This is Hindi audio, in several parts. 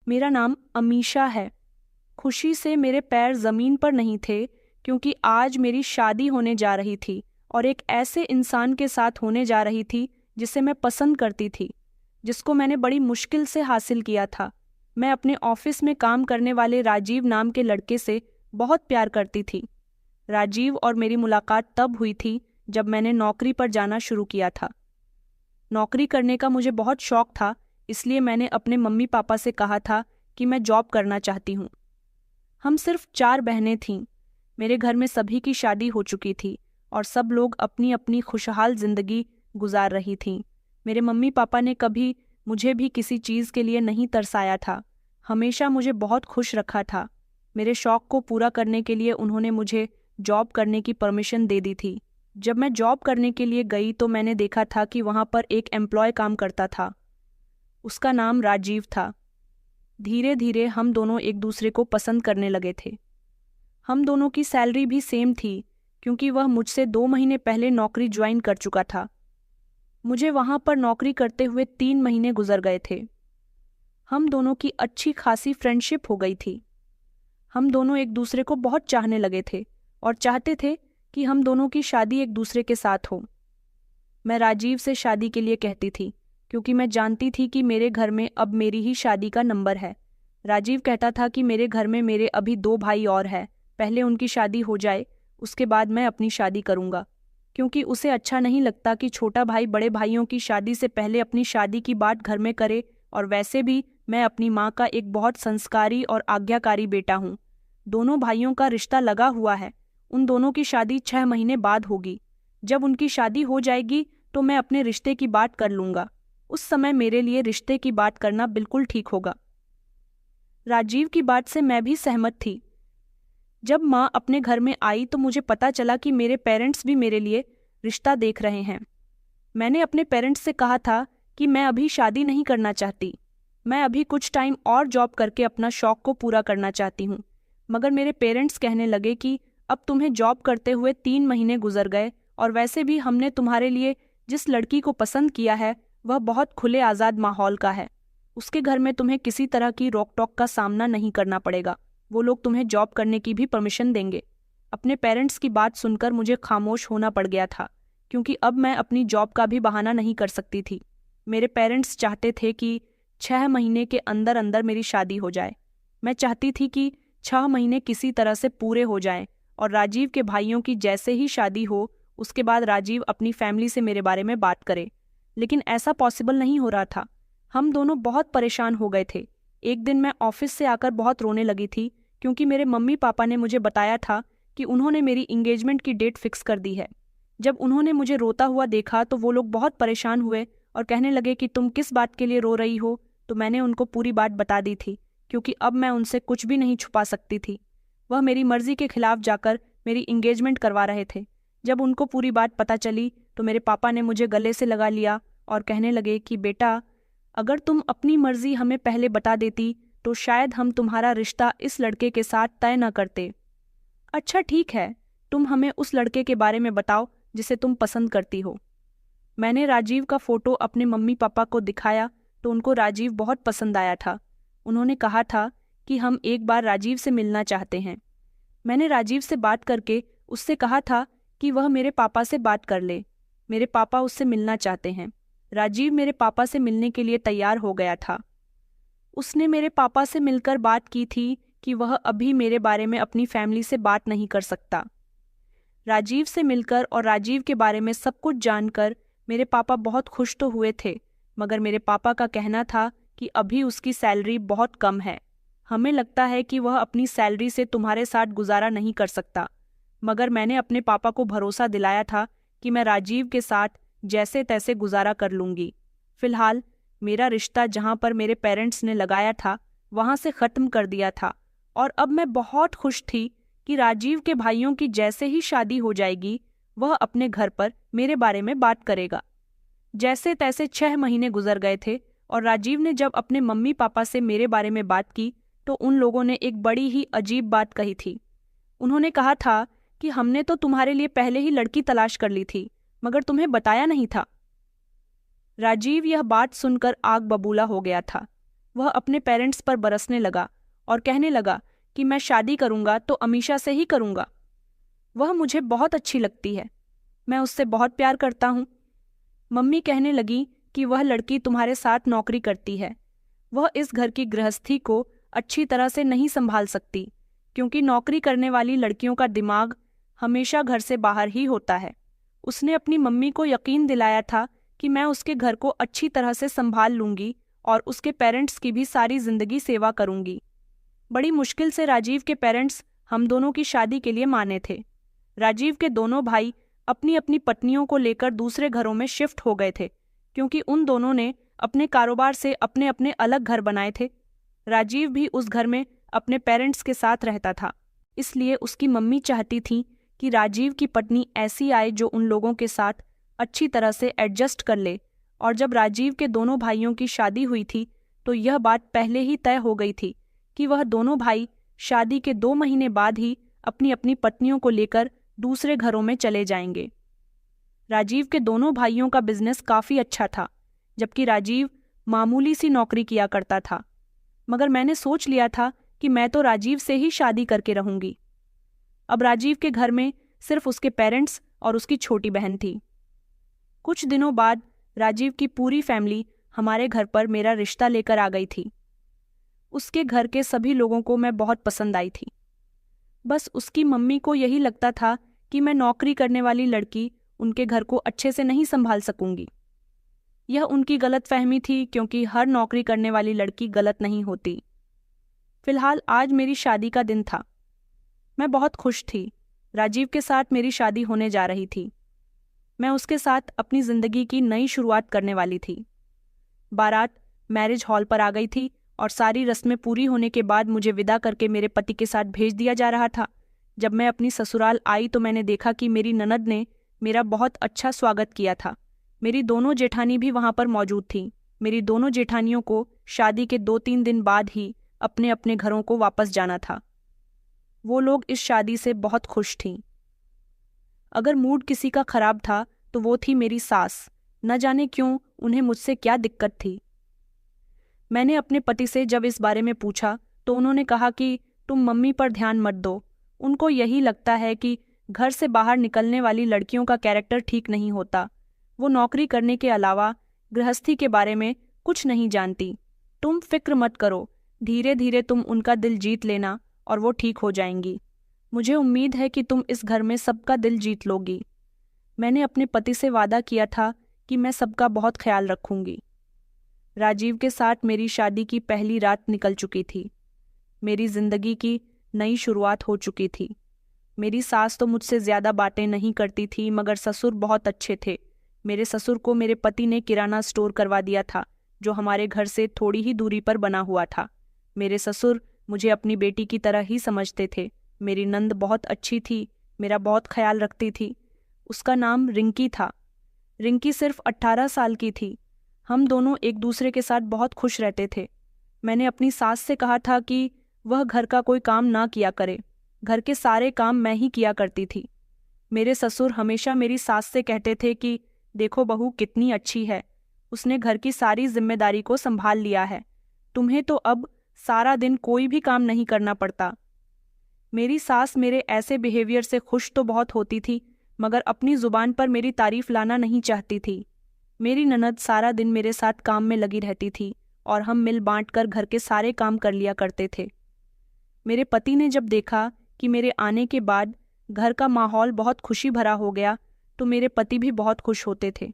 मेरा नाम अमीशा है। खुशी से मेरे पैर जमीन पर नहीं थे क्योंकि आज मेरी शादी होने जा रही थी और एक ऐसे इंसान के साथ होने जा रही थी जिसे मैं पसंद करती थी, जिसको मैंने बड़ी मुश्किल से हासिल किया था। मैं अपने ऑफिस में काम करने वाले राजीव नाम के लड़के से बहुत प्यार करती थी। राजीव और मेरी मुलाकात तब हुई थी जब मैंने नौकरी पर जाना शुरू किया था। नौकरी करने का मुझे बहुत शौक था, इसलिए मैंने अपने मम्मी पापा से कहा था कि मैं जॉब करना चाहती हूँ। हम सिर्फ 4 बहनें थीं। मेरे घर में सभी की शादी हो चुकी थी और सब लोग अपनी अपनी खुशहाल जिंदगी गुजार रही थीं। मेरे मम्मी पापा ने कभी मुझे भी किसी चीज़ के लिए नहीं तरसाया था, हमेशा मुझे बहुत खुश रखा था। मेरे शौक को पूरा करने के लिए उन्होंने मुझे जॉब करने की परमिशन दे दी थी। जब मैं जॉब करने के लिए गई तो मैंने देखा था कि वहाँ पर एक एम्प्लॉय काम करता था। उसका नाम राजीव था। धीरे धीरे हम दोनों एक दूसरे को पसंद करने लगे थे। हम दोनों की सैलरी भी सेम थी क्योंकि वह मुझसे 2 महीने पहले नौकरी ज्वाइन कर चुका था। मुझे वहाँ पर नौकरी करते हुए 3 महीने गुजर गए थे। हम दोनों की अच्छी खासी फ्रेंडशिप हो गई थी। हम दोनों एक दूसरे को बहुत चाहने लगे थे और चाहते थे कि हम दोनों की शादी एक दूसरे के साथ हो। मैं राजीव से शादी के लिए कहती थी क्योंकि मैं जानती थी कि मेरे घर में अब मेरी ही शादी का नंबर है। राजीव कहता था कि मेरे घर में मेरे अभी 2 भाई और हैं, पहले उनकी शादी हो जाए, उसके बाद मैं अपनी शादी करूंगा, क्योंकि उसे अच्छा नहीं लगता कि छोटा भाई बड़े भाइयों की शादी से पहले अपनी शादी की बात घर में करे। और वैसे भी मैं अपनी माँ का एक बहुत संस्कारी और आज्ञाकारी बेटा हूँ। दोनों भाइयों का रिश्ता लगा हुआ है। उन दोनों की शादी 6 महीने बाद होगी। जब उनकी शादी हो जाएगी तो मैं अपने रिश्ते की बात कर लूंगा। उस समय मेरे लिए रिश्ते की बात करना बिल्कुल ठीक होगा। राजीव की बात से मैं भी सहमत थी। जब माँ अपने घर में आई तो मुझे पता चला कि मेरे पेरेंट्स भी मेरे लिए रिश्ता देख रहे हैं। मैंने अपने पेरेंट्स से कहा था कि मैं अभी शादी नहीं करना चाहती, मैं अभी कुछ टाइम और जॉब करके अपना शौक को पूरा करना चाहती हूँ। मगर मेरे पेरेंट्स कहने लगे कि अब तुम्हें जॉब करते हुए 3 महीने गुजर गए और वैसे भी हमने तुम्हारे लिए जिस लड़की को पसंद किया है वह बहुत खुले आज़ाद माहौल का है। उसके घर में तुम्हें किसी तरह की रोक टोक का सामना नहीं करना पड़ेगा। वो लोग तुम्हें जॉब करने की भी परमिशन देंगे। अपने पेरेंट्स की बात सुनकर मुझे खामोश होना पड़ गया था, क्योंकि अब मैं अपनी जॉब का भी बहाना नहीं कर सकती थी। मेरे पेरेंट्स चाहते थे कि 6 महीने के अंदर अंदर मेरी शादी हो जाए। मैं चाहती थी कि 6 महीने किसी तरह से पूरे हो जाएं और राजीव के भाइयों की जैसे ही शादी हो उसके बाद राजीव अपनी फैमिली से मेरे बारे में बात करे। लेकिन ऐसा पॉसिबल नहीं हो रहा था। हम दोनों बहुत परेशान हो गए थे। एक दिन मैं ऑफिस से आकर बहुत रोने लगी थी क्योंकि मेरे मम्मी पापा ने मुझे बताया था कि उन्होंने मेरी इंगेजमेंट की डेट फिक्स कर दी है। जब उन्होंने मुझे रोता हुआ देखा तो वो लोग बहुत परेशान हुए और कहने लगे कि तुम किस बात के लिए रो रही हो। तो मैंने उनको पूरी बात बता दी थी, क्योंकि अब मैं उनसे कुछ भी नहीं छुपा सकती थी। वह मेरी मर्जी के खिलाफ जाकर मेरी इंगेजमेंट करवा रहे थे। जब उनको पूरी बात पता चली तो मेरे पापा ने मुझे गले से लगा लिया और कहने लगे कि बेटा, अगर तुम अपनी मर्जी हमें पहले बता देती तो शायद हम तुम्हारा रिश्ता इस लड़के के साथ तय न करते। अच्छा ठीक है, तुम हमें उस लड़के के बारे में बताओ जिसे तुम पसंद करती हो। मैंने राजीव का फोटो अपने मम्मी पापा को दिखाया तो उनको राजीव बहुत पसंद आया था। उन्होंने कहा था कि हम एक बार राजीव से मिलना चाहते हैं। मैंने राजीव से बात करके उससे कहा था कि वह मेरे पापा से बात कर ले। मेरे पापा उससे मिलना चाहते हैं। राजीव मेरे पापा से मिलने के लिए तैयार हो गया था। उसने मेरे पापा से मिलकर बात की थी कि वह अभी मेरे बारे में अपनी फैमिली से बात नहीं कर सकता। राजीव से मिलकर और राजीव के बारे में सब कुछ जानकर मेरे पापा बहुत खुश तो हुए थे, मगर मेरे पापा का कहना था कि अभी उसकी सैलरी बहुत कम है। हमें लगता है कि वह अपनी सैलरी से तुम्हारे साथ गुजारा नहीं कर सकता। मगर मैंने अपने पापा को भरोसा दिलाया था कि मैं राजीव के साथ जैसे तैसे गुजारा कर लूंगी। फिलहाल मेरा रिश्ता जहां पर मेरे पेरेंट्स ने लगाया था वहां से ख़त्म कर दिया था और अब मैं बहुत खुश थी कि राजीव के भाइयों की जैसे ही शादी हो जाएगी वह अपने घर पर मेरे बारे में बात करेगा। जैसे तैसे 6 महीने गुजर गए थे और राजीव ने जब अपने मम्मी पापा से मेरे बारे में बात की तो उन लोगों ने एक बड़ी ही अजीब बात कही थी। उन्होंने कहा था कि हमने तो तुम्हारे लिए पहले ही लड़की तलाश कर ली थी, मगर तुम्हें बताया नहीं था। राजीव यह बात सुनकर आग बबूला हो गया था। वह अपने पेरेंट्स पर बरसने लगा और कहने लगा कि मैं शादी करूंगा तो अमीशा से ही करूंगा। वह मुझे बहुत अच्छी लगती है, मैं उससे बहुत प्यार करता हूँ। मम्मी कहने लगी कि वह लड़की तुम्हारे साथ नौकरी करती है, वह इस घर की गृहस्थी को अच्छी तरह से नहीं संभाल सकती, क्योंकि नौकरी करने वाली लड़कियों का दिमाग हमेशा घर से बाहर ही होता है। उसने अपनी मम्मी को यकीन दिलाया था कि मैं उसके घर को अच्छी तरह से संभाल लूंगी और उसके पेरेंट्स की भी सारी जिंदगी सेवा करूंगी। बड़ी मुश्किल से राजीव के पेरेंट्स हम दोनों की शादी के लिए माने थे। राजीव के दोनों भाई अपनी अपनी पत्नियों को लेकर दूसरे घरों में शिफ्ट हो गए थे, क्योंकि उन दोनों ने अपने कारोबार से अपने अपने अलग घर बनाए थे। राजीव भी उस घर में अपने पेरेंट्स के साथ रहता था, इसलिए उसकी मम्मी चाहती थी कि राजीव की पत्नी ऐसी आए जो उन लोगों के साथ अच्छी तरह से एडजस्ट कर ले। और जब राजीव के दोनों भाइयों की शादी हुई थी तो यह बात पहले ही तय हो गई थी कि वह दोनों भाई शादी के 2 महीने बाद ही अपनी अपनी पत्नियों को लेकर दूसरे घरों में चले जाएंगे। राजीव के दोनों भाइयों का बिजनेस काफ़ी अच्छा था, जबकि राजीव मामूली सी नौकरी किया करता था। मगर मैंने सोच लिया था कि मैं तो राजीव से ही शादी करके रहूंगी। अब राजीव के घर में सिर्फ उसके पेरेंट्स और उसकी छोटी बहन थी। कुछ दिनों बाद राजीव की पूरी फैमिली हमारे घर पर मेरा रिश्ता लेकर आ गई थी। उसके घर के सभी लोगों को मैं बहुत पसंद आई थी। बस उसकी मम्मी को यही लगता था कि मैं नौकरी करने वाली लड़की उनके घर को अच्छे से नहीं संभाल सकूंगी। यह उनकी गलत फहमी थी, क्योंकि हर नौकरी करने वाली लड़की गलत नहीं होती। फिलहाल आज मेरी शादी का दिन था। मैं बहुत खुश थी। राजीव के साथ मेरी शादी होने जा रही थी। मैं उसके साथ अपनी जिंदगी की नई शुरुआत करने वाली थी। बारात मैरिज हॉल पर आ गई थी और सारी रस्में पूरी होने के बाद मुझे विदा करके मेरे पति के साथ भेज दिया जा रहा था। जब मैं अपनी ससुराल आई तो मैंने देखा कि मेरी ननद ने मेरा बहुत अच्छा स्वागत किया था। मेरी दोनों जेठानी भी वहां पर मौजूद थीं। मेरी दोनों जेठानियों को शादी के 2-3 दिन बाद ही अपने अपने घरों को वापस जाना था। वो लोग इस शादी से बहुत खुश थीं। अगर मूड किसी का खराब था तो वो थी मेरी सास। न जाने क्यों उन्हें मुझसे क्या दिक्कत थी। मैंने अपने पति से जब इस बारे में पूछा तो उन्होंने कहा कि तुम मम्मी पर ध्यान मत दो, उनको यही लगता है कि घर से बाहर निकलने वाली लड़कियों का कैरेक्टर ठीक नहीं होता। वो नौकरी करने के अलावा गृहस्थी के बारे में कुछ नहीं जानती। तुम फिक्र मत करो, धीरे धीरे तुम उनका दिल जीत लेना और वो ठीक हो जाएंगी। मुझे उम्मीद है कि तुम इस घर में सबका दिल जीत लोगी। मैंने अपने पति से वादा किया था कि मैं सबका बहुत ख्याल रखूंगी। राजीव के साथ मेरी शादी की पहली रात निकल चुकी थी। मेरी जिंदगी की नई शुरुआत हो चुकी थी। मेरी सास तो मुझसे ज़्यादा बातें नहीं करती थी, मगर ससुर बहुत अच्छे थे। मेरे ससुर को मेरे पति ने किराना स्टोर करवा दिया था, जो हमारे घर से थोड़ी ही दूरी पर बना हुआ था। मेरे ससुर मुझे अपनी बेटी की तरह ही समझते थे। मेरी नंद बहुत अच्छी थी, मेरा बहुत ख्याल रखती थी। उसका नाम रिंकी था। रिंकी सिर्फ 18 साल की थी। हम दोनों एक दूसरे के साथ बहुत खुश रहते थे। मैंने अपनी सास से कहा था कि वह घर का कोई काम ना किया करे, घर के सारे काम मैं ही किया करती थी। मेरे ससुर हमेशा मेरी सास से कहते थे कि देखो बहू कितनी अच्छी है, उसने घर की सारी जिम्मेदारी को संभाल लिया है, तुम्हें तो अब सारा दिन कोई भी काम नहीं करना पड़ता। मेरी सास मेरे ऐसे बिहेवियर से खुश तो बहुत होती थी, मगर अपनी जुबान पर मेरी तारीफ लाना नहीं चाहती थी। मेरी ननद सारा दिन मेरे साथ काम में लगी रहती थी और हम मिल बांट कर घर के सारे काम कर लिया करते थे। मेरे पति ने जब देखा कि मेरे आने के बाद घर का माहौल बहुत खुशी भरा हो गया तो मेरे पति भी बहुत खुश होते थे।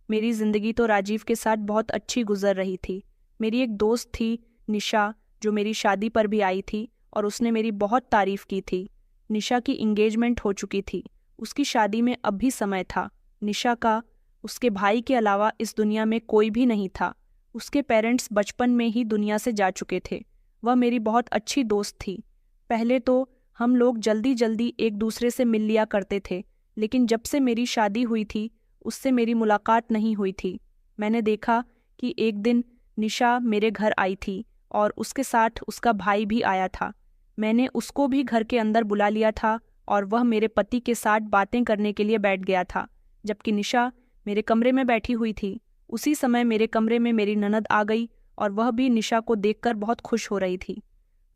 मेरी ज़िंदगी तो राजीव के साथ बहुत अच्छी गुजर रही थी। मेरी एक दोस्त थी निशा, जो मेरी शादी पर भी आई थी और उसने मेरी बहुत तारीफ़ की थी। निशा की इंगेजमेंट हो चुकी थी, उसकी शादी में अब भी समय था। निशा का उसके भाई के अलावा इस दुनिया में कोई भी नहीं था। उसके पेरेंट्स बचपन में ही दुनिया से जा चुके थे। वह मेरी बहुत अच्छी दोस्त थी। पहले तो हम लोग जल्दी जल्दी एक दूसरे से मिल लिया करते थे, लेकिन जब से मेरी शादी हुई थी उससे मेरी मुलाकात नहीं हुई थी। मैंने देखा कि एक दिन निशा मेरे घर आई थी और उसके साथ उसका भाई भी आया था। मैंने उसको भी घर के अंदर बुला लिया था और वह मेरे पति के साथ बातें करने के लिए बैठ गया था, जबकि निशा मेरे कमरे में बैठी हुई थी। उसी समय मेरे कमरे में मेरी ननद आ गई और वह भी निशा को देखकर बहुत खुश हो रही थी।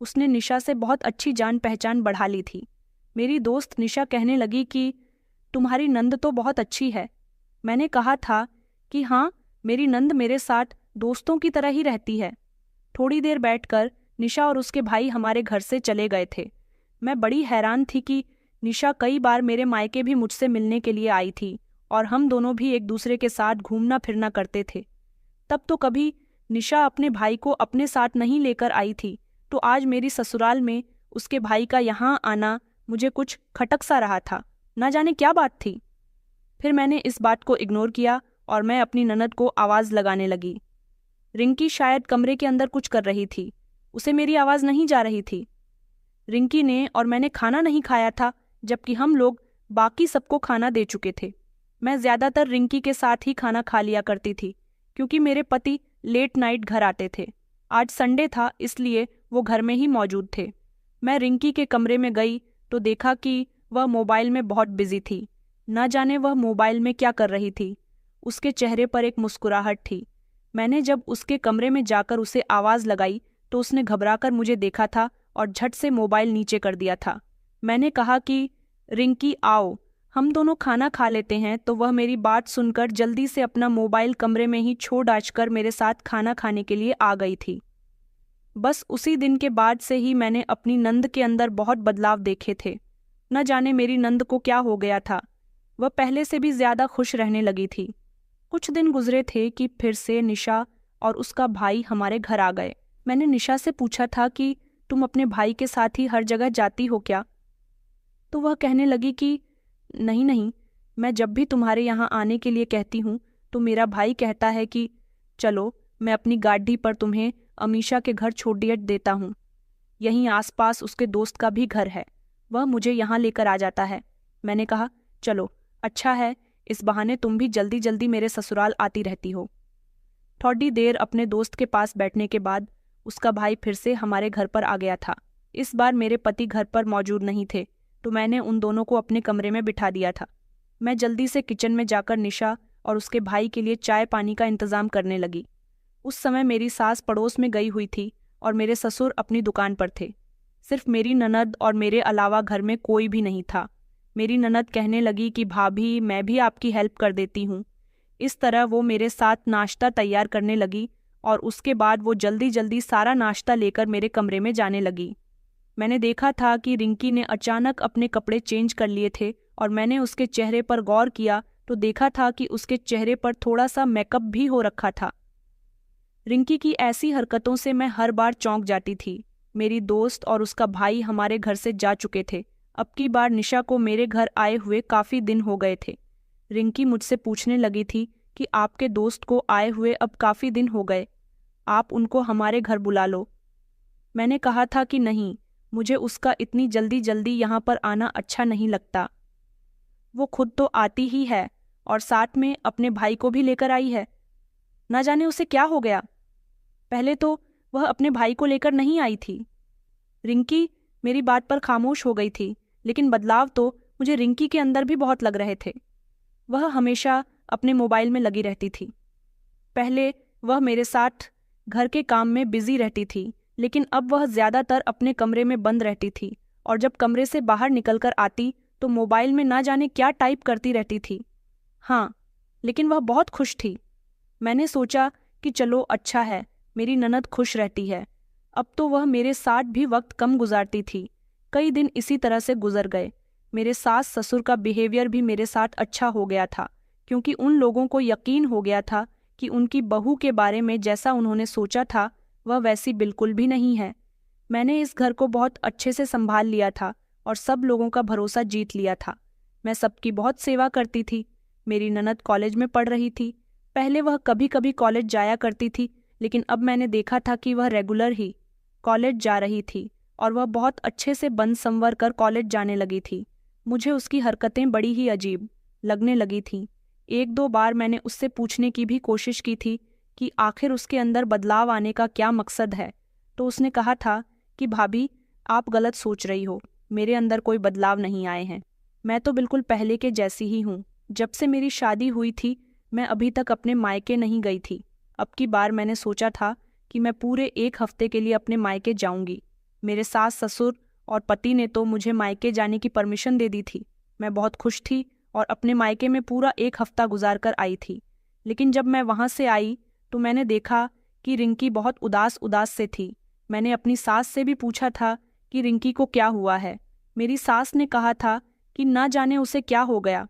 उसने निशा से बहुत अच्छी जान पहचान बढ़ा ली थी। मेरी दोस्त निशा कहने लगी कि तुम्हारी नंद तो बहुत अच्छी है। मैंने कहा था कि हाँ, मेरी नंद मेरे साथ दोस्तों की तरह ही रहती है। थोड़ी देर बैठकर निशा और उसके भाई हमारे घर से चले गए थे। मैं बड़ी हैरान थी कि निशा कई बार मेरे मायके भी मुझसे मिलने के लिए आई थी और हम दोनों भी एक दूसरे के साथ घूमना फिरना करते थे। तब तो कभी निशा अपने भाई को अपने साथ नहीं लेकर आई थी, तो आज मेरी ससुराल में उसके भाई का यहाँ आना मुझे कुछ खटक सा रहा था। ना जाने क्या बात थी। फिर मैंने इस बात को इग्नोर किया और मैं अपनी ननद को आवाज़ लगाने लगी। रिंकी शायद कमरे के अंदर कुछ कर रही थी, उसे मेरी आवाज़ नहीं जा रही थी। रिंकी ने और मैंने खाना नहीं खाया था, जबकि हम लोग बाकी सबको खाना दे चुके थे। मैं ज़्यादातर रिंकी के साथ ही खाना खा लिया करती थी, क्योंकि मेरे पति लेट नाइट घर आते थे। आज संडे था, इसलिए वो घर में ही मौजूद थे। मैं रिंकी के कमरे में गई तो देखा कि वह मोबाइल में बहुत बिजी थी। न जाने वह मोबाइल में क्या कर रही थी। उसके चेहरे पर एक मुस्कुराहट थी। मैंने जब उसके कमरे में जाकर उसे आवाज़ लगाई तो उसने घबराकर मुझे देखा था और झट से मोबाइल नीचे कर दिया था। मैंने कहा कि रिंकी आओ, हम दोनों खाना खा लेते हैं, तो वह मेरी बात सुनकर जल्दी से अपना मोबाइल कमरे में ही छोड़ डालकर मेरे साथ खाना खाने के लिए आ गई थी। बस उसी दिन के बाद से ही मैंने अपनी नंद के अंदर बहुत बदलाव देखे थे। न जाने मेरी नंद को क्या हो गया था, वह पहले से भी ज़्यादा खुश रहने लगी थी। कुछ दिन गुजरे थे कि फिर से निशा और उसका भाई हमारे घर आ गए। मैंने निशा से पूछा था कि तुम अपने भाई के साथ ही हर जगह जाती हो क्या? तो वह कहने लगी कि नहीं नहीं, मैं जब भी तुम्हारे यहाँ आने के लिए कहती हूँ तो मेरा भाई कहता है कि चलो, मैं अपनी गाड़ी पर तुम्हें अमीशा के घर छोड़ देता हूँ। यहीं आसपास उसके दोस्त का भी घर है, वह मुझे यहाँ लेकर आ जाता है। मैंने कहा चलो, अच्छा है, इस बहाने तुम भी जल्दी जल्दी मेरे ससुराल आती रहती हो। थोड़ी देर अपने दोस्त के पास बैठने के बाद उसका भाई फिर से हमारे घर पर आ गया था। इस बार मेरे पति घर पर मौजूद नहीं थे, तो मैंने उन दोनों को अपने कमरे में बिठा दिया था। मैं जल्दी से किचन में जाकर निशा और उसके भाई के लिए चाय पानी का इंतज़ाम करने लगी। उस समय मेरी सास पड़ोस में गई हुई थी और मेरे ससुर अपनी दुकान पर थे। सिर्फ मेरी ननद और मेरे अलावा घर में कोई भी नहीं था। मेरी ननद कहने लगी कि भाभी, मैं भी आपकी हेल्प कर देती हूँ। इस तरह वो मेरे साथ नाश्ता तैयार करने लगी और उसके बाद वो जल्दी जल्दी सारा नाश्ता लेकर मेरे कमरे में जाने लगी। मैंने देखा था कि रिंकी ने अचानक अपने कपड़े चेंज कर लिए थे और मैंने उसके चेहरे पर गौर किया तो देखा था कि उसके चेहरे पर थोड़ा सा मेकअप भी हो रखा था। रिंकी की ऐसी हरकतों से मैं हर बार चौंक जाती थी। मेरी दोस्त और उसका भाई हमारे घर से जा चुके थे। अब की बार निशा को मेरे घर आए हुए काफ़ी दिन हो गए थे। रिंकी मुझसे पूछने लगी थी कि आपके दोस्त को आए हुए अब काफ़ी दिन हो गए, आप उनको हमारे घर बुला लो। मैंने कहा था कि नहीं, मुझे उसका इतनी जल्दी जल्दी यहाँ पर आना अच्छा नहीं लगता। वो खुद तो आती ही है और साथ में अपने भाई को भी लेकर आई है। ना जाने उसे क्या हो गया। पहले तो वह अपने भाई को लेकर नहीं आई थी। रिंकी मेरी बात पर खामोश हो गई थी, लेकिन बदलाव तो मुझे रिंकी के अंदर भी बहुत लग रहे थे। वह हमेशा अपने मोबाइल में लगी रहती थी। पहले वह मेरे साथ घर के काम में बिजी रहती थी, लेकिन अब वह ज़्यादातर अपने कमरे में बंद रहती थी और जब कमरे से बाहर निकलकर आती तो मोबाइल में ना जाने क्या टाइप करती रहती थी। हाँ, लेकिन वह बहुत खुश थी। मैंने सोचा कि चलो अच्छा है, मेरी ननद खुश रहती है। अब तो वह मेरे साथ भी वक्त कम गुजारती थी। कई दिन इसी तरह से गुजर गए। मेरे सास ससुर का बिहेवियर भी मेरे साथ अच्छा हो गया था, क्योंकि उन लोगों को यकीन हो गया था कि उनकी बहू के बारे में जैसा उन्होंने सोचा था वह वैसी बिल्कुल भी नहीं है। मैंने इस घर को बहुत अच्छे से संभाल लिया था और सब लोगों का भरोसा जीत लिया था। मैं सबकी बहुत सेवा करती थी। मेरी ननद कॉलेज में पढ़ रही थी। पहले वह कभी कभी कॉलेज जाया करती थी, लेकिन अब मैंने देखा था कि वह रेगुलर ही कॉलेज जा रही थी और वह बहुत अच्छे से बन संवर कर कॉलेज जाने लगी थी। मुझे उसकी हरकतें बड़ी ही अजीब लगने लगी थीं। एक दो बार मैंने उससे पूछने की भी कोशिश की थी कि आखिर उसके अंदर बदलाव आने का क्या मकसद है, तो उसने कहा था कि भाभी, आप गलत सोच रही हो, मेरे अंदर कोई बदलाव नहीं आए हैं। मैं तो बिल्कुल पहले के जैसी ही हूँ। जब से मेरी शादी हुई थी मैं अभी तक अपने मायके नहीं गई थी। अब की बार मैंने सोचा था कि मैं पूरे 1 हफ्ते के लिए अपने मायके जाऊंगी। मेरे सास ससुर और पति ने तो मुझे मायके जाने की परमिशन दे दी थी। मैं बहुत खुश थी और अपने मायके में पूरा 1 हफ्ता गुजार कर आई थी। लेकिन जब मैं वहां से आई तो मैंने देखा कि रिंकी बहुत उदास उदास से थी। मैंने अपनी सास से भी पूछा था कि रिंकी को क्या हुआ है। मेरी सास ने कहा था कि ना जाने उसे क्या हो गया,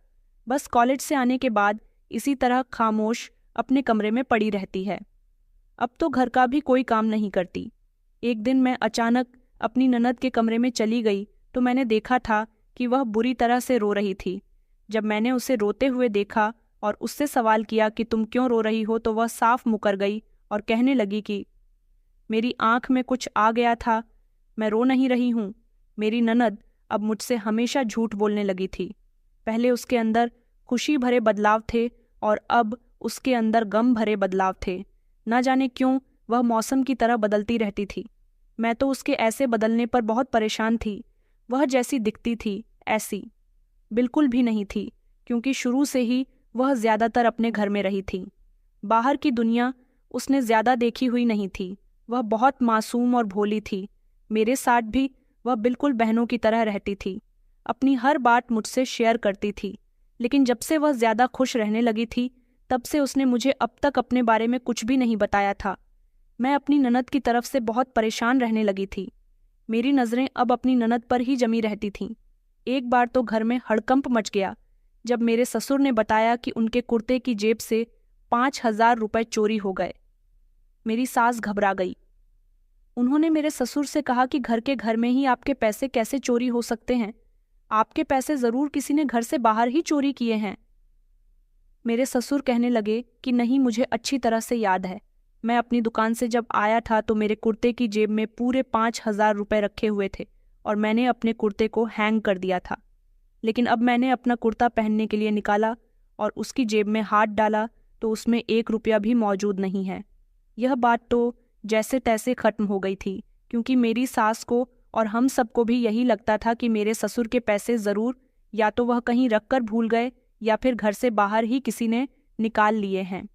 बस कॉलेज से आने के बाद इसी तरह खामोश अपने कमरे में पड़ी रहती है। अब तो घर का भी कोई काम नहीं करती। एक दिन मैं अचानक अपनी ननद के कमरे में चली गई तो मैंने देखा था कि वह बुरी तरह से रो रही थी। जब मैंने उसे रोते हुए देखा और उससे सवाल किया कि तुम क्यों रो रही हो, तो वह साफ मुकर गई और कहने लगी कि मेरी आंख में कुछ आ गया था, मैं रो नहीं रही हूँ। मेरी ननद अब मुझसे हमेशा झूठ बोलने लगी थी। पहले उसके अंदर खुशी भरे बदलाव थे और अब उसके अंदर गम भरे बदलाव थे। न जाने क्यों वह मौसम की तरह बदलती रहती थी। मैं तो उसके ऐसे बदलने पर बहुत परेशान थी। वह जैसी दिखती थी ऐसी बिल्कुल भी नहीं थी, क्योंकि शुरू से ही वह ज्यादातर अपने घर में रही थी। बाहर की दुनिया उसने ज्यादा देखी हुई नहीं थी। वह बहुत मासूम और भोली थी। मेरे साथ भी वह बिल्कुल बहनों की तरह रहती थी। अपनी हर बात मुझसे शेयर करती थी। लेकिन जब से वह ज्यादा खुश रहने लगी थी तब से उसने मुझे अब तक अपने बारे में कुछ भी नहीं बताया था। मैं अपनी ननद की तरफ से बहुत परेशान रहने लगी थी। मेरी नज़रें अब अपनी ननद पर ही जमी रहती थीं। एक बार तो घर में हड़कंप मच गया जब मेरे ससुर ने बताया कि उनके कुर्ते की जेब से 5,000 रुपए चोरी हो गए। मेरी सास घबरा गई। उन्होंने मेरे ससुर से कहा कि घर के घर में ही आपके पैसे कैसे चोरी हो सकते हैं? आपके पैसे जरूर किसी ने घर से बाहर ही चोरी किए हैं। मेरे ससुर कहने लगे कि नहीं, मुझे अच्छी तरह से याद है। मैं अपनी दुकान से जब आया था तो मेरे कुर्ते की जेब में पूरे 5,000 रुपए रखे हुए थे और मैंने अपने कुर्ते को हैंग कर दिया था। लेकिन अब मैंने अपना कुर्ता पहनने के लिए निकाला और उसकी जेब में हाथ डाला तो उसमें 1 रुपया भी मौजूद नहीं है। यह बात तो जैसे तैसे खत्म हो गई थी, क्योंकि मेरी सास को और हम सबको भी यही लगता था कि मेरे ससुर के पैसे ज़रूर या तो वह कहीं रख कर भूल गए या फिर घर से बाहर ही किसी ने निकाल लिए हैं।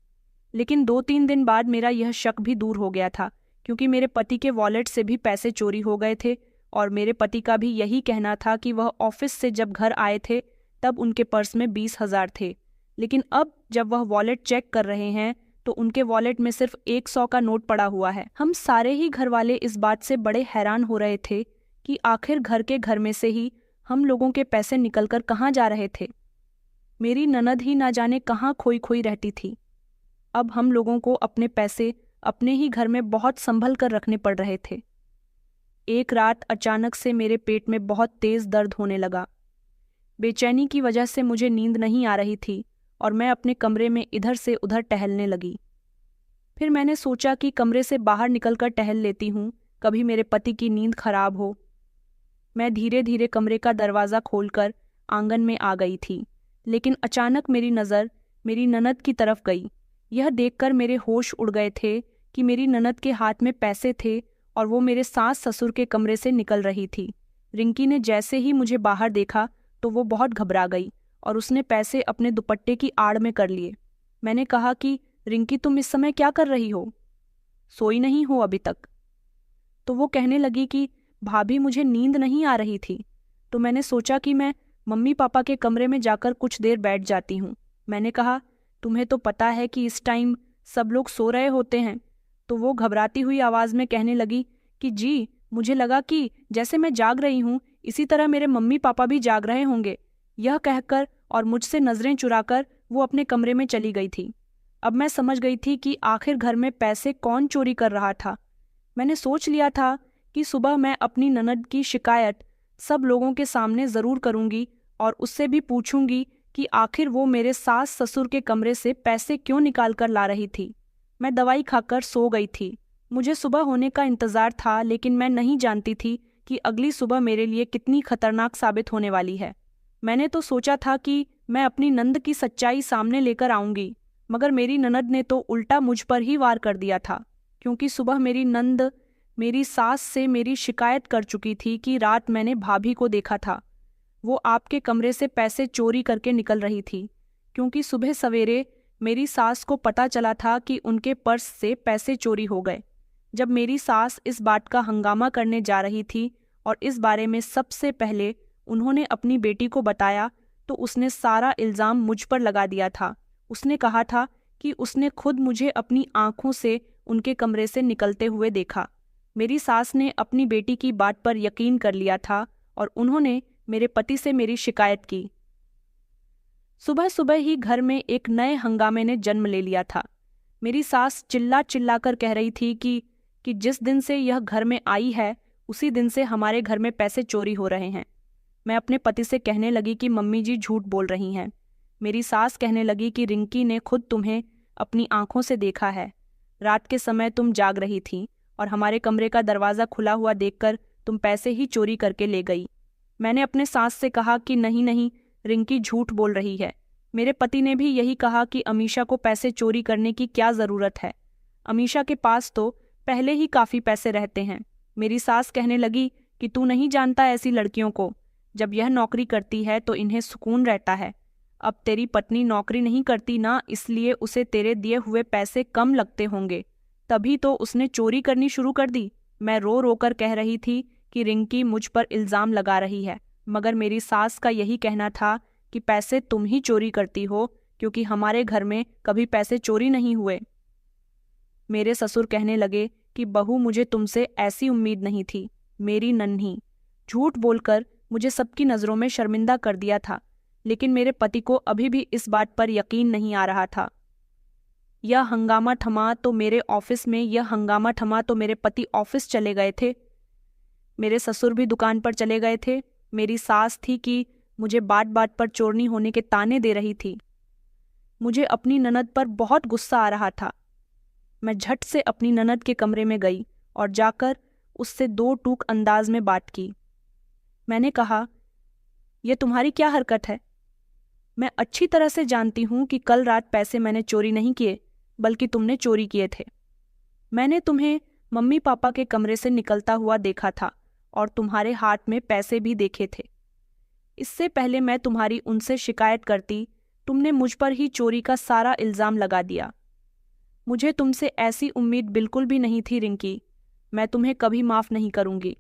लेकिन 2-3 दिन बाद मेरा यह शक भी दूर हो गया था, क्योंकि मेरे पति के वॉलेट से भी पैसे चोरी हो गए थे और मेरे पति का भी यही कहना था कि वह ऑफिस से जब घर आए थे तब उनके पर्स में 20,000 थे। लेकिन अब जब वह वॉलेट चेक कर रहे हैं तो उनके वॉलेट में सिर्फ 100 का नोट पड़ा हुआ है। हम सारे ही घर वाले इस बात से बड़े हैरान हो रहे थे कि आखिर घर के घर में से ही हम लोगों के पैसे निकलकर कहाँ जा रहे थे। मेरी ननद ही ना जाने कहाँ खोई खोई रहती थी। अब हम लोगों को अपने पैसे अपने ही घर में बहुत संभल कर रखने पड़ रहे थे। एक रात अचानक से मेरे पेट में बहुत तेज दर्द होने लगा। बेचैनी की वजह से मुझे नींद नहीं आ रही थी और मैं अपने कमरे में इधर से उधर टहलने लगी। फिर मैंने सोचा कि कमरे से बाहर निकलकर टहल लेती हूँ, कभी मेरे पति की नींद खराब हो। मैं धीरे धीरे कमरे का दरवाज़ा खोलकर आंगन में आ गई थी, लेकिन अचानक मेरी नज़र मेरी ननद की तरफ गई। यह देखकर मेरे होश उड़ गए थे कि मेरी ननद के हाथ में पैसे थे और वो मेरे सास ससुर के कमरे से निकल रही थी। रिंकी ने जैसे ही मुझे बाहर देखा तो वो बहुत घबरा गई और उसने पैसे अपने दुपट्टे की आड़ में कर लिए। मैंने कहा कि रिंकी, तुम इस समय क्या कर रही हो? सोई नहीं हो अभी तक? तो वो कहने लगी कि भाभी, मुझे नींद नहीं आ रही थी, तो मैंने सोचा कि मैं मम्मी पापा के कमरे में जाकर कुछ देर बैठ जाती हूँ। मैंने कहा, तुम्हें तो पता है कि इस टाइम सब लोग सो रहे होते हैं। तो वो घबराती हुई आवाज़ में कहने लगी कि जी, मुझे लगा कि जैसे मैं जाग रही हूँ इसी तरह मेरे मम्मी पापा भी जाग रहे होंगे। यह कहकर और मुझसे नज़रें चुराकर वो अपने कमरे में चली गई थी। अब मैं समझ गई थी कि आखिर घर में पैसे कौन चोरी कर रहा था। मैंने सोच लिया था कि सुबह मैं अपनी ननद की शिकायत सब लोगों के सामने ज़रूर करूँगी और उससे भी पूछूंगी कि आखिर वो मेरे सास ससुर के कमरे से पैसे क्यों निकाल कर ला रही थी। मैं दवाई खाकर सो गई थी। मुझे सुबह होने का इंतज़ार था, लेकिन मैं नहीं जानती थी कि अगली सुबह मेरे लिए कितनी खतरनाक साबित होने वाली है। मैंने तो सोचा था कि मैं अपनी नंद की सच्चाई सामने लेकर आऊंगी, मगर मेरी ननद ने तो उल्टा मुझ पर ही वार कर दिया था, क्योंकि सुबह मेरी नंद मेरी सास से मेरी शिकायत कर चुकी थी कि रात मैंने भाभी को देखा था, वो आपके कमरे से पैसे चोरी करके निकल रही थी। क्योंकि सुबह सवेरे मेरी सास को पता चला था कि उनके पर्स से पैसे चोरी हो गए। जब मेरी सास इस बात का हंगामा करने जा रही थी और इस बारे में सबसे पहले उन्होंने अपनी बेटी को बताया, तो उसने सारा इल्ज़ाम मुझ पर लगा दिया था। उसने कहा था कि उसने खुद मुझे अपनी आंखों से उनके कमरे से निकलते हुए देखा। मेरी सास ने अपनी बेटी की बात पर यकीन कर लिया था और उन्होंने मेरे पति से मेरी शिकायत की। सुबह सुबह ही घर में एक नए हंगामे ने जन्म ले लिया था। मेरी सास चिल्ला चिल्ला कर कह रही थी कि जिस दिन से यह घर में आई है उसी दिन से हमारे घर में पैसे चोरी हो रहे हैं। मैं अपने पति से कहने लगी कि मम्मी जी झूठ बोल रही हैं। मेरी सास कहने लगी कि रिंकी ने खुद तुम्हें अपनी आंखों से देखा है। रात के समय तुम जाग रही थी और हमारे कमरे का दरवाज़ा खुला हुआ देखकर तुम पैसे ही चोरी करके ले गई। मैंने अपने सास से कहा कि नहीं नहीं, रिंकी झूठ बोल रही है। मेरे पति ने भी यही कहा कि अमीशा को पैसे चोरी करने की क्या ज़रूरत है, अमीशा के पास तो पहले ही काफ़ी पैसे रहते हैं। मेरी सास कहने लगी कि तू नहीं जानता ऐसी लड़कियों को, जब यह नौकरी करती है तो इन्हें सुकून रहता है। अब तेरी पत्नी नौकरी नहीं करती ना, इसलिए उसे तेरे दिए हुए पैसे कम लगते होंगे, तभी तो उसने चोरी करनी शुरू कर दी। मैं रो रो कर कह रही थी कि रिंकी मुझ पर इल्ज़ाम लगा रही है, मगर मेरी सास का यही कहना था कि पैसे तुम ही चोरी करती हो, क्योंकि हमारे घर में कभी पैसे चोरी नहीं हुए। मेरे ससुर कहने लगे कि बहू, मुझे तुमसे ऐसी उम्मीद नहीं थी। मेरी नन्ही झूठ बोलकर मुझे सबकी नज़रों में शर्मिंदा कर दिया था, लेकिन मेरे पति को अभी भी इस बात पर यकीन नहीं आ रहा था। यह हंगामा थमा तो मेरे ऑफिस में, यह हंगामा थमा तो मेरे पति ऑफिस चले गए थे, मेरे ससुर भी दुकान पर चले गए थे। मेरी सास थी कि मुझे बात बात पर चोरनी होने के ताने दे रही थी। मुझे अपनी ननद पर बहुत गुस्सा आ रहा था। मैं झट से अपनी ननद के कमरे में गई और जाकर उससे दो टूक अंदाज में बात की। मैंने कहा, यह तुम्हारी क्या हरकत है? मैं अच्छी तरह से जानती हूँ कि कल रात पैसे मैंने चोरी नहीं किए, बल्कि तुमने चोरी किए थे। मैंने तुम्हें मम्मी पापा के कमरे से निकलता हुआ देखा था और तुम्हारे हाथ में पैसे भी देखे थे। इससे पहले मैं तुम्हारी उनसे शिकायत करती, तुमने मुझ पर ही चोरी का सारा इल्ज़ाम लगा दिया। मुझे तुमसे ऐसी उम्मीद बिल्कुल भी नहीं थी रिंकी, मैं तुम्हें कभी माफ़ नहीं करूँगी।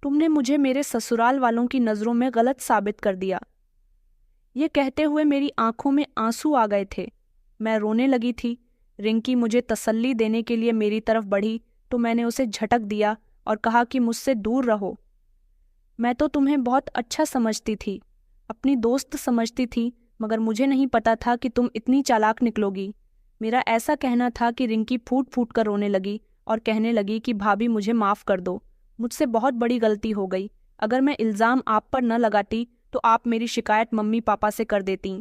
तुमने मुझे मेरे ससुराल वालों की नज़रों में गलत साबित कर दिया। ये कहते हुए मेरी आंखों में आंसू आ गए थे। मैं रोने लगी थी। रिंकी मुझे तसल्ली देने के लिए मेरी तरफ बढ़ी तो मैंने उसे झटक दिया और कहा कि मुझसे दूर रहो। मैं तो तुम्हें बहुत अच्छा समझती थी, अपनी दोस्त समझती थी, मगर मुझे नहीं पता था कि तुम इतनी चालाक निकलोगी। मेरा ऐसा कहना था कि रिंकी फूट फूट कर रोने लगी और कहने लगी कि भाभी, मुझे माफ़ कर दो, मुझसे बहुत बड़ी गलती हो गई। अगर मैं इल्ज़ाम आप पर न लगाती तो आप मेरी शिकायत मम्मी पापा से कर देती।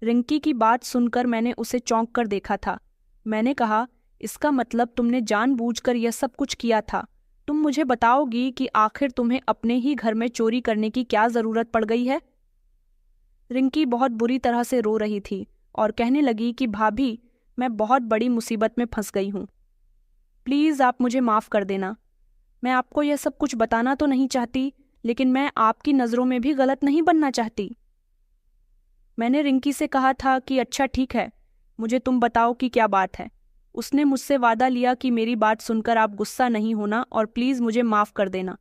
रिंकी की बात सुनकर मैंने उसे चौंक कर देखा था। मैंने कहा, इसका मतलब तुमने जानबूझकर यह सब कुछ किया था। तुम मुझे बताओगी कि आखिर तुम्हें अपने ही घर में चोरी करने की क्या ज़रूरत पड़ गई है? रिंकी बहुत बुरी तरह से रो रही थी और कहने लगी कि भाभी, मैं बहुत बड़ी मुसीबत में फंस गई हूँ। प्लीज़ आप मुझे माफ़ कर देना। मैं आपको यह सब कुछ बताना तो नहीं चाहती, लेकिन मैं आपकी नज़रों में भी गलत नहीं बनना चाहती। मैंने रिंकी से कहा था कि अच्छा ठीक है, मुझे तुम बताओ कि क्या बात है। उसने मुझसे वादा लिया कि मेरी बात सुनकर आप गुस्सा नहीं होना और प्लीज़ मुझे माफ़ कर देना।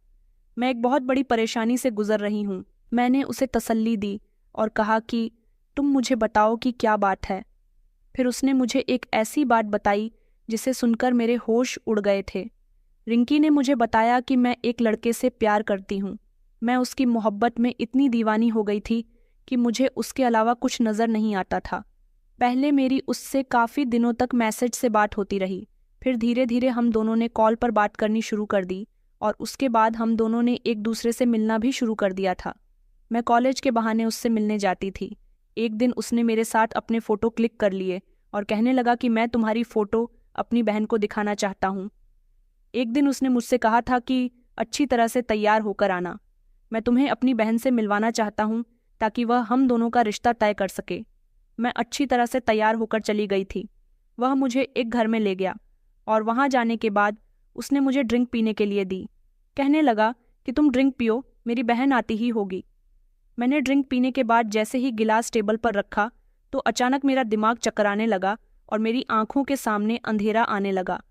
मैं एक बहुत बड़ी परेशानी से गुजर रही हूँ। मैंने उसे तसल्ली दी और कहा कि तुम मुझे बताओ कि क्या बात है। फिर उसने मुझे एक ऐसी बात बताई जिसे सुनकर मेरे होश उड़ गए थे। रिंकी ने मुझे बताया कि मैं एक लड़के से प्यार करती हूँ। मैं उसकी मोहब्बत में इतनी दीवानी हो गई थी कि मुझे उसके अलावा कुछ नज़र नहीं आता था। पहले मेरी उससे काफ़ी दिनों तक मैसेज से बात होती रही, फिर धीरे धीरे हम दोनों ने कॉल पर बात करनी शुरू कर दी और उसके बाद हम दोनों ने एक दूसरे से मिलना भी शुरू कर दिया था। मैं कॉलेज के बहाने उससे मिलने जाती थी। एक दिन उसने मेरे साथ अपने फ़ोटो क्लिक कर लिए और कहने लगा कि मैं तुम्हारी फ़ोटो अपनी बहन को दिखाना चाहता हूँ। एक दिन उसने मुझसे कहा था कि अच्छी तरह से तैयार होकर आना, मैं तुम्हें अपनी बहन से मिलवाना चाहता हूँ ताकि वह हम दोनों का रिश्ता तय कर सके। मैं अच्छी तरह से तैयार होकर चली गई थी। वह मुझे एक घर में ले गया और वहाँ जाने के बाद उसने मुझे ड्रिंक पीने के लिए दी। कहने लगा कि तुम ड्रिंक पियो, मेरी बहन आती ही होगी। मैंने ड्रिंक पीने के बाद जैसे ही गिलास टेबल पर रखा तो अचानक मेरा दिमाग चकराने लगा और मेरी आंखों के सामने अंधेरा आने लगा।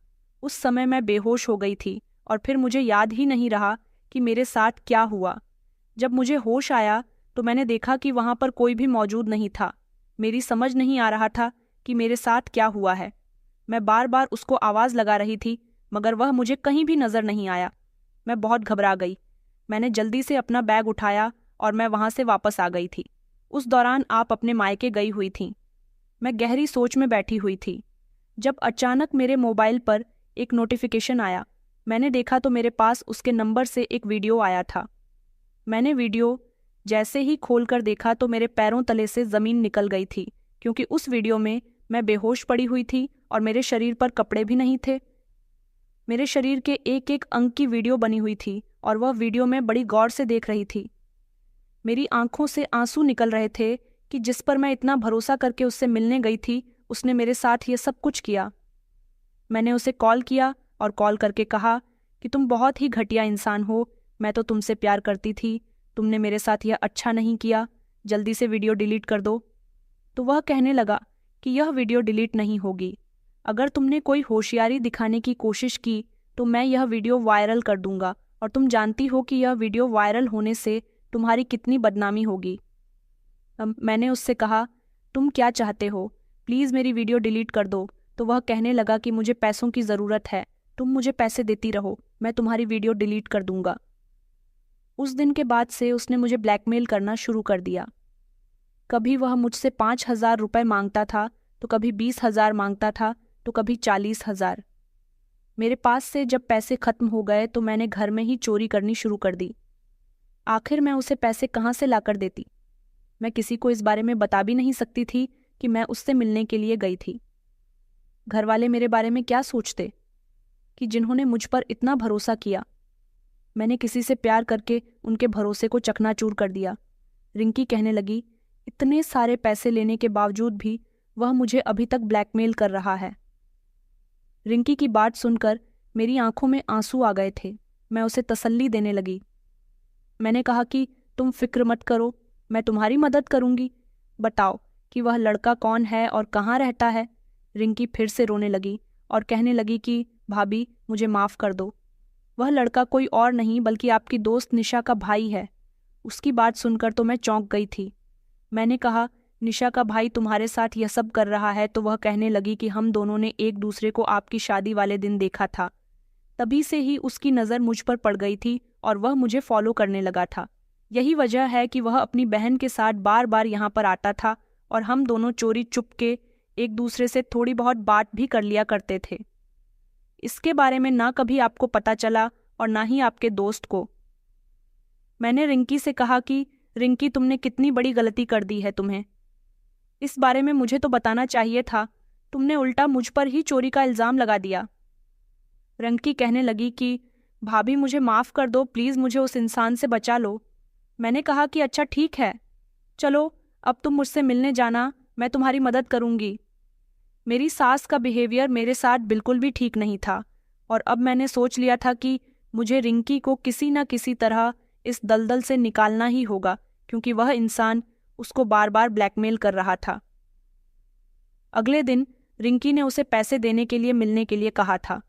उस समय मैं बेहोश हो गई थी और फिर मुझे याद ही नहीं रहा कि मेरे साथ क्या हुआ। जब मुझे होश आया तो मैंने देखा कि वहां पर कोई भी मौजूद नहीं था। मेरी समझ नहीं आ रहा था कि मेरे साथ क्या हुआ है। मैं बार बार उसको आवाज़ लगा रही थी मगर वह मुझे कहीं भी नजर नहीं आया। मैं बहुत घबरा गई। मैंने जल्दी से अपना बैग उठाया और मैं वहां से वापस आ गई थी। उस दौरान आप अपने मायके गई हुई थीं। मैं गहरी सोच में बैठी हुई थी जब अचानक मेरे मोबाइल पर एक नोटिफिकेशन आया। मैंने देखा तो मेरे पास उसके नंबर से एक वीडियो आया था। मैंने वीडियो जैसे ही खोलकर देखा तो मेरे पैरों तले से ज़मीन निकल गई थी, क्योंकि उस वीडियो में मैं बेहोश पड़ी हुई थी और मेरे शरीर पर कपड़े भी नहीं थे। मेरे शरीर के एक एक अंग की वीडियो बनी हुई थी और वह वीडियो मैं बड़ी गौर से देख रही थी। मेरी आंखों से आंसू निकल रहे थे कि जिस पर मैं इतना भरोसा करके उससे मिलने गई थी, उसने मेरे साथ ये सब कुछ किया। मैंने उसे कॉल किया और कॉल करके कहा कि तुम बहुत ही घटिया इंसान हो, मैं तो तुमसे प्यार करती थी, तुमने मेरे साथ यह अच्छा नहीं किया, जल्दी से वीडियो डिलीट कर दो। तो वह कहने लगा कि यह वीडियो डिलीट नहीं होगी। अगर तुमने कोई होशियारी दिखाने की कोशिश की तो मैं यह वीडियो वायरल कर दूंगा, और तुम जानती हो कि यह वीडियो वायरल होने से तुम्हारी कितनी बदनामी होगी। मैंने उससे कहा, तुम क्या चाहते हो, प्लीज़ मेरी वीडियो डिलीट कर दो। तो वह कहने लगा कि मुझे पैसों की ज़रूरत है, तुम मुझे पैसे देती रहो, मैं तुम्हारी वीडियो डिलीट कर दूंगा। उस दिन के बाद से उसने मुझे ब्लैकमेल करना शुरू कर दिया। कभी वह मुझसे 5,000 रुपये मांगता था, तो कभी 20,000 मांगता था, तो कभी 40,000। मेरे पास से जब पैसे खत्म हो गए तो मैंने घर में ही चोरी करनी शुरू कर दी। आखिर मैं उसे पैसे कहाँ से लाकर देती? मैं किसी को इस बारे में बता भी नहीं सकती थी कि मैं उससे मिलने के लिए गई थी। घर वाले मेरे बारे में क्या सोचते कि जिन्होंने मुझ पर इतना भरोसा किया। मैंने किसी से प्यार करके उनके भरोसे को चकनाचूर कर दिया। रिंकी कहने लगी, इतने सारे पैसे लेने के बावजूद भी वह मुझे अभी तक ब्लैकमेल कर रहा है। रिंकी की बात सुनकर मेरी आंखों में आंसू आ गए थे। मैं उसे तसल्ली देने लगी। मैंने कहा कि तुम फिक्र मत करो, मैं तुम्हारी मदद करूंगी। बताओ कि वह लड़का कौन है और कहाँ रहता है। रिंकी फिर से रोने लगी और कहने लगी कि भाभी, मुझे माफ़ कर दो। वह लड़का कोई और नहीं बल्कि आपकी दोस्त निशा का भाई है। उसकी बात सुनकर तो मैं चौंक गई थी। मैंने कहा, निशा का भाई तुम्हारे साथ यह सब कर रहा है? तो वह कहने लगी कि हम दोनों ने एक दूसरे को आपकी शादी वाले दिन देखा था, तभी से ही उसकी नज़र मुझ पर पड़ गई थी और वह मुझे फॉलो करने लगा था। यही वजह है कि वह अपनी बहन के साथ बार बार यहाँ पर आता था और हम दोनों चोरी चुपके एक दूसरे से थोड़ी बहुत बात भी कर लिया करते थे। इसके बारे में ना कभी आपको पता चला और ना ही आपके दोस्त को। मैंने रिंकी से कहा कि रिंकी, तुमने कितनी बड़ी गलती कर दी है तुम्हें। इस बारे में मुझे तो बताना चाहिए था, तुमने उल्टा मुझ पर ही चोरी का इल्ज़ाम लगा दिया। रिंकी कहने लगी कि भाभी, मुझे माफ़ कर दो, प्लीज़ मुझे उस इंसान से बचा लो। मैंने कहा कि अच्छा ठीक है, चलो अब तुम मुझसे मिलने जाना, मैं तुम्हारी मदद करूंगी। मेरी सास का बिहेवियर मेरे साथ बिल्कुल भी ठीक नहीं था और अब मैंने सोच लिया था कि मुझे रिंकी को किसी न किसी तरह इस दलदल से निकालना ही होगा, क्योंकि वह इंसान उसको बार बार ब्लैकमेल कर रहा था। अगले दिन रिंकी ने उसे पैसे देने के लिए मिलने के लिए कहा था।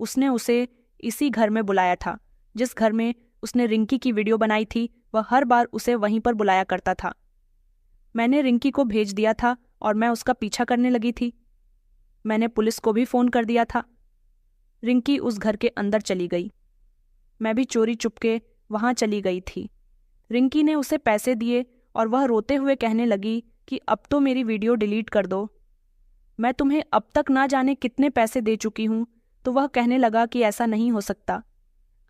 उसने उसे इसी घर में बुलाया था जिस घर में उसने रिंकी की वीडियो बनाई थी। वह हर बार उसे वहीं पर बुलाया करता था। मैंने रिंकी को भेज दिया था और मैं उसका पीछा करने लगी थी। मैंने पुलिस को भी फ़ोन कर दिया था। रिंकी उस घर के अंदर चली गई। मैं भी चोरी चुपके वहाँ चली गई थी। रिंकी ने उसे पैसे दिए और वह रोते हुए कहने लगी कि अब तो मेरी वीडियो डिलीट कर दो, मैं तुम्हें अब तक ना जाने कितने पैसे दे चुकी हूँ। तो वह कहने लगा कि ऐसा नहीं हो सकता,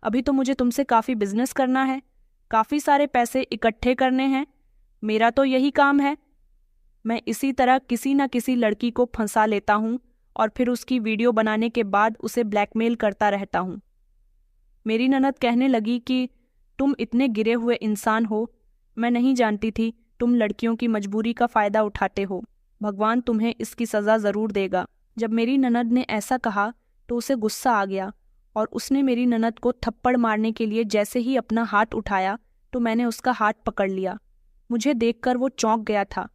अभी तो मुझे तुमसे काफ़ी बिजनेस करना है, काफ़ी सारे पैसे इकट्ठे करने हैं, मेरा तो यही काम है। मैं इसी तरह किसी न किसी लड़की को फंसा लेता हूँ और फिर उसकी वीडियो बनाने के बाद उसे ब्लैकमेल करता रहता हूँ। मेरी ननद कहने लगी कि तुम इतने गिरे हुए इंसान हो, मैं नहीं जानती थी तुम लड़कियों की मजबूरी का फ़ायदा उठाते हो, भगवान तुम्हें इसकी सज़ा ज़रूर देगा। जब मेरी ननद ने ऐसा कहा तो उसे गुस्सा आ गया और उसने मेरी ननद को थप्पड़ मारने के लिए जैसे ही अपना हाथ उठाया तो मैंने उसका हाथ पकड़ लिया। मुझे देखकर वो चौंक गया था।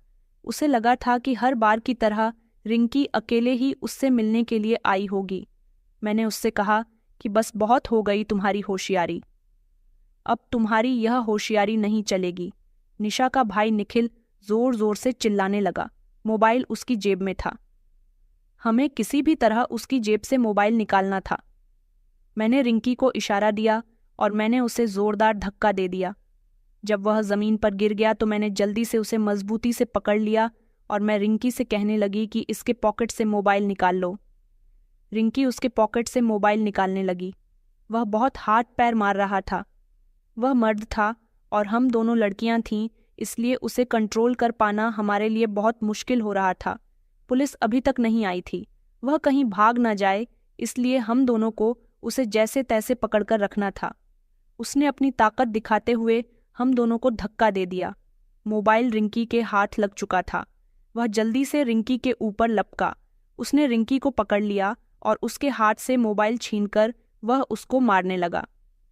उसे लगा था कि हर बार की तरह रिंकी अकेले ही उससे मिलने के लिए आई होगी। मैंने उससे कहा कि बस बहुत हो गई तुम्हारी होशियारी, अब तुम्हारी यह होशियारी नहीं चलेगी। निशा का भाई निखिल जोर जोर से चिल्लाने लगा। मोबाइल उसकी जेब में था। हमें किसी भी तरह उसकी जेब से मोबाइल निकालना था। मैंने रिंकी को इशारा दिया और मैंने उसे जोरदार धक्का दे दिया। जब वह जमीन पर गिर गया तो मैंने जल्दी से उसे मजबूती से पकड़ लिया और मैं रिंकी से कहने लगी कि इसके पॉकेट से मोबाइल निकाल लो। रिंकी उसके पॉकेट से मोबाइल निकालने लगी। वह बहुत हाथ पैर मार रहा था। वह मर्द था और हम दोनों लड़कियां थीं, इसलिए उसे कंट्रोल कर पाना हमारे लिए बहुत मुश्किल हो रहा था। पुलिस अभी तक नहीं आई थी। वह कहीं भाग ना जाए, इसलिए हम दोनों को उसे जैसे तैसे पकड़कर रखना था। उसने अपनी ताकत दिखाते हुए हम दोनों को धक्का दे दिया। मोबाइल रिंकी के हाथ लग चुका था। वह जल्दी से रिंकी के ऊपर लपका। उसने रिंकी को पकड़ लिया और उसके हाथ से मोबाइल छीनकर वह उसको मारने लगा।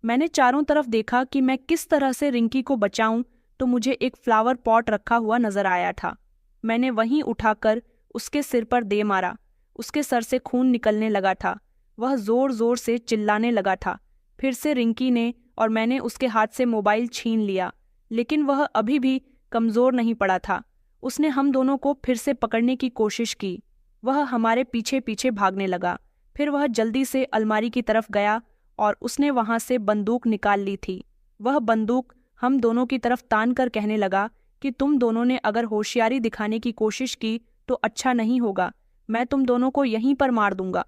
मैंने चारों तरफ देखा कि मैं किस तरह से रिंकी को बचाऊं, तो मुझे एक फ्लावर पॉट रखा हुआ नजर आया था। मैंने वहीं उठाकर उसके सिर पर दे मारा। उसके सर से खून निकलने लगा था। वह जोर जोर से चिल्लाने लगा था। फिर से रिंकी ने और मैंने उसके हाथ से मोबाइल छीन लिया, लेकिन वह अभी भी कमजोर नहीं पड़ा था। उसने हम दोनों को फिर से पकड़ने की कोशिश की। वह हमारे पीछे पीछे भागने लगा। फिर वह जल्दी से अलमारी की तरफ गया और उसने वहां से बंदूक निकाल ली थी। वह बंदूक हम दोनों की तरफ तान कर कहने लगा कि तुम दोनों ने अगर होशियारी दिखाने की कोशिश की तो अच्छा नहीं होगा, मैं तुम दोनों को यहीं पर मार दूंगा।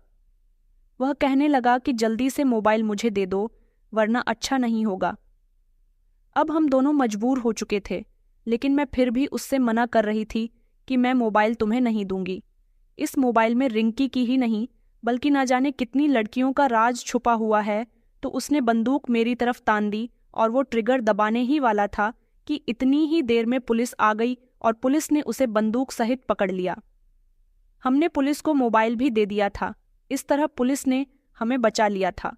वह कहने लगा कि जल्दी से मोबाइल मुझे दे दो, वरना अच्छा नहीं होगा। अब हम दोनों मजबूर हो चुके थे, लेकिन मैं फिर भी उससे मना कर रही थी कि मैं मोबाइल तुम्हें नहीं दूंगी। इस मोबाइल में रिंकी की ही नहीं बल्कि ना जाने कितनी लड़कियों का राज छुपा हुआ है। तो उसने बंदूक मेरी तरफ तान दी और वो ट्रिगर दबाने ही वाला था कि इतनी ही देर में पुलिस आ गई और पुलिस ने उसे बंदूक सहित पकड़ लिया। हमने पुलिस को मोबाइल भी दे दिया था। इस तरह पुलिस ने हमें बचा लिया था।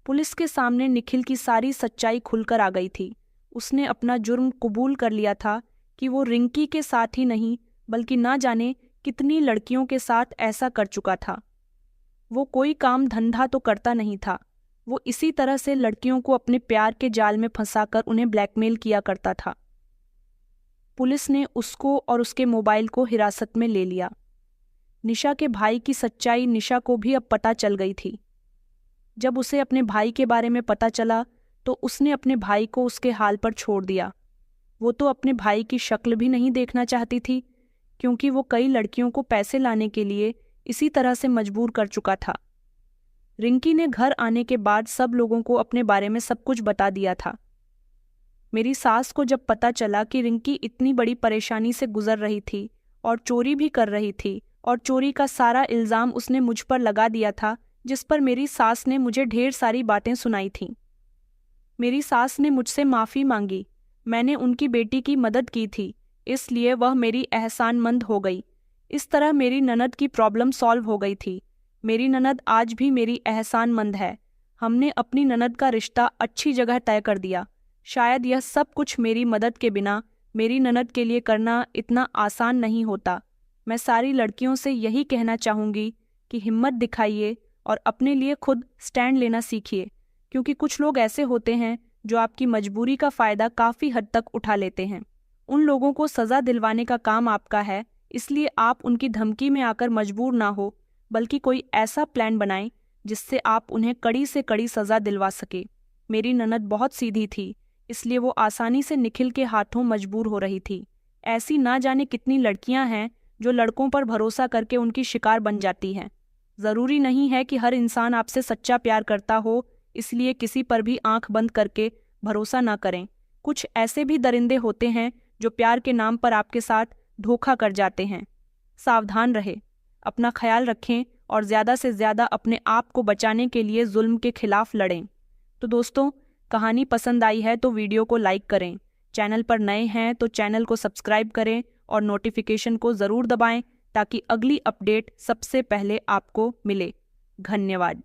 पुलिस के सामने निखिल की सारी सच्चाई खुलकर आ गई थी। उसने अपना जुर्म कबूल कर लिया था कि वो रिंकी के साथ ही नहीं बल्कि ना जाने कितनी लड़कियों के साथ ऐसा कर चुका था। वो कोई काम धंधा तो करता नहीं था। वो इसी तरह से लड़कियों को अपने प्यार के जाल में फंसाकर उन्हें ब्लैकमेल किया करता था। पुलिस ने उसको और उसके मोबाइल को हिरासत में ले लिया। निशा के भाई की सच्चाई निशा को भी अब पता चल गई थी। जब उसे अपने भाई के बारे में पता चला तो उसने अपने भाई को उसके हाल पर छोड़ दिया। वो तो अपने भाई की शक्ल भी नहीं देखना चाहती थी, क्योंकि वो कई लड़कियों को पैसे लाने के लिए इसी तरह से मजबूर कर चुका था। रिंकी ने घर आने के बाद सब लोगों को अपने बारे में सब कुछ बता दिया था। मेरी सास को जब पता चला कि रिंकी इतनी बड़ी परेशानी से गुजर रही थी और चोरी भी कर रही थी और चोरी का सारा इल्ज़ाम उसने मुझ पर लगा दिया था, जिस पर मेरी सास ने मुझे ढेर सारी बातें सुनाई थीं। मेरी सास ने मुझसे माफ़ी मांगी। मैंने उनकी बेटी की मदद की थी, इसलिए वह मेरी एहसानमंद हो गई। इस तरह मेरी ननद की प्रॉब्लम सॉल्व हो गई थी। मेरी ननद आज भी मेरी एहसानमंद है। हमने अपनी ननद का रिश्ता अच्छी जगह तय कर दिया। शायद यह सब कुछ मेरी मदद के बिना मेरी ननद के लिए करना इतना आसान नहीं होता। मैं सारी लड़कियों से यही कहना चाहूँगी कि हिम्मत दिखाइए और अपने लिए खुद स्टैंड लेना सीखिए, क्योंकि कुछ लोग ऐसे होते हैं जो आपकी मजबूरी का फ़ायदा काफ़ी हद तक उठा लेते हैं। उन लोगों को सज़ा दिलवाने का काम आपका है, इसलिए आप उनकी धमकी में आकर मजबूर ना हो, बल्कि कोई ऐसा प्लान बनाएं जिससे आप उन्हें कड़ी से कड़ी सज़ा दिलवा सके। मेरी ननद बहुत सीधी थी, इसलिए वो आसानी से निखिल के हाथों मजबूर हो रही थी। ऐसी ना जाने कितनी लड़कियां हैं जो लड़कों पर भरोसा करके उनकी शिकार बन जाती हैं। ज़रूरी नहीं है कि हर इंसान आपसे सच्चा प्यार करता हो, इसलिए किसी पर भी आंख बंद करके भरोसा ना करें। कुछ ऐसे भी दरिंदे होते हैं जो प्यार के नाम पर आपके साथ धोखा कर जाते हैं। सावधान रहे, अपना ख्याल रखें और ज़्यादा से ज़्यादा अपने आप को बचाने के लिए जुल्म के खिलाफ लड़ें। तो दोस्तों, कहानी पसंद आई है तो वीडियो को लाइक करें। चैनल पर नए हैं तो चैनल को सब्सक्राइब करें और नोटिफिकेशन को ज़रूर दबाएं ताकि अगली अपडेट सबसे पहले आपको मिले। धन्यवाद।